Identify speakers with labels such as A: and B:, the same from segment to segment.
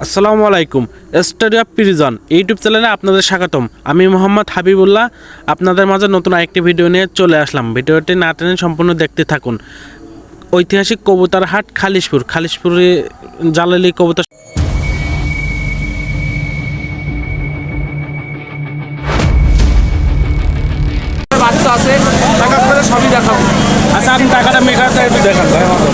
A: আসসালামু আলাইকুম। Story of prison YouTube চ্যানেলে আপনাদের স্বাগতম। আমি মোহাম্মদ হাবিবুল্লাহ আপনাদের মাঝে নতুন আরেকটি ভিডিও নিয়ে চলে আসলাম। ভিডিওটি না টেনে সম্পূর্ণ দেখতে থাকুন। ঐতিহাসিক কবুতর হাট খালিশপুরে জালালি কবুতর
B: বাচ্চা আছে টাকা করে সবই দেখাবো।
A: আচ্ছা, আপনি টাকাটা মেকারটা একটু দেখান ভাই আমাদের।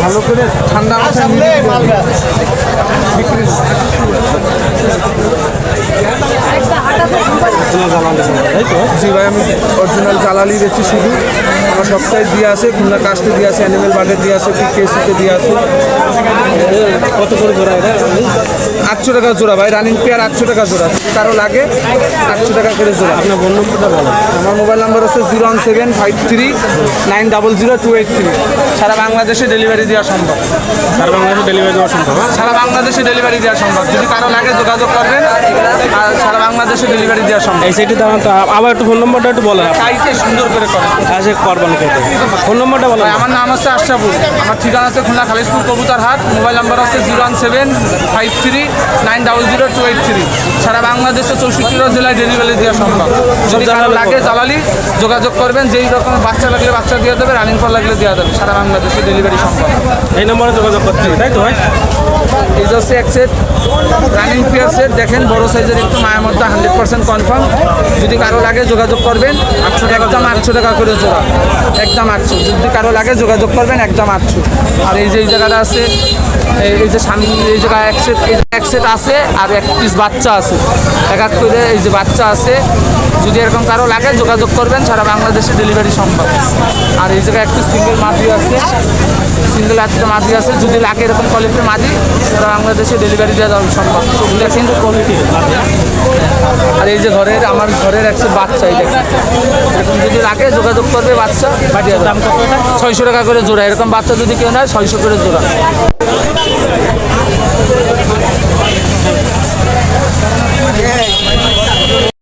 B: ভালো করে ঠান্ডা জি ভাই, আমি অরিজিনাল জালালি বেচছি। শুধু আমার সবটাই দিয়ে আছে, খুলনা কাস্টে দিয়ে আছে, অ্যানিমেল বার্ডে দিয়ে আছে, পিকেসিতে দিয়ে আছে।
A: কত করে জোড়া এটা?
B: 800 টাকা জোড়া ভাই, রানিং পেয়ার 800 টাকা জোড়া। যদি কারো লাগে 800 টাকা করে জোড়া।
A: আপনার ফোন নম্বরটা বলেন।
B: আমার মোবাইল নাম্বার হচ্ছে 01753900283। সারা বাংলাদেশে ডেলিভারি দেওয়া সম্ভব।
A: সারা বাংলাদেশে ডেলিভারি দেওয়া সম্ভব?
B: সারা বাংলাদেশে ডেলিভারি দেওয়া সম্ভব। যদি কারো লাগে যোগাযোগ করবেন, আর সারা বাংলাদেশে ডেলিভারি দেওয়া সম্ভব।
A: এই সেটি দাম তো আবার একটু ফোন নম্বরটা একটু বলেন।
B: কাইতে সুন্দর করে করেন।
A: আজকে করবেন কেটে ফোন নম্বরটা বলেন।
B: আমার নাম হচ্ছে আশরাফুল। আমার ঠিকানা আছে খুলনা খালিশপুর কবুতর হাট। মোবাইল নাম্বার আছে 01753900283। সারা বাংলাদেশে 64 জেলায় ডেলিভারি দেওয়া সম্ভব। যদি কারো লাগে জালালি যোগাযোগ করবেন। যেই রকম বাচ্চা লাগলে বাচ্চা দিয়ে দেবে, রানিং ফল লাগলে দেওয়া যাবে। সারা বাংলাদেশে ডেলিভারি সম্ভব।
A: এই নম্বরে যোগাযোগ করতে হবে, তাই তো ভাই?
B: এই যে হচ্ছে এক সেট রানিং পেয়ার সেট। দেখেন বড় সাইজের, একটু মায়ের মধ্যে 100% কনফার্ম। যদি কারো লাগে যোগাযোগ করবেন। 800 টাকা, একদম 800 টাকা করে জোড়া, একদম 800। যদি কারো লাগে যোগাযোগ করবেন, একদম 800। আর এই যে এই জায়গাটা আছে, এই যে সামনে এই জায়গায় এক সেট আছে, আর এক পিস বাচ্চা আছে। এক করে এই যে বাচ্চা আছে। যদি এরকম কারো লাগে যোগাযোগ করবেন, সারা বাংলাদেশে ডেলিভারি সম্ভব। আর এই জায়গায় একটু সিঙ্গেল মাদি আছে, সিঙ্গেল একটা মাদি আছে। যদি লাগে এরকম কোয়ালিটির মাদি, সারা বাংলাদেশে ডেলিভারি দেওয়া যাবে সম্ভব। দেখেন কোয়ালিটি। আর এই যে আমার ঘরের একটা বাচ্চা, এই দেখেন। এরকম যদি লাগে যোগাযোগ করবে, বাচ্চা পাঠিয়ে দাম কত? 600 টাকা করে জোড়া। এরকম বাচ্চা যদি কেউ নেয় 600 করে জোড়া।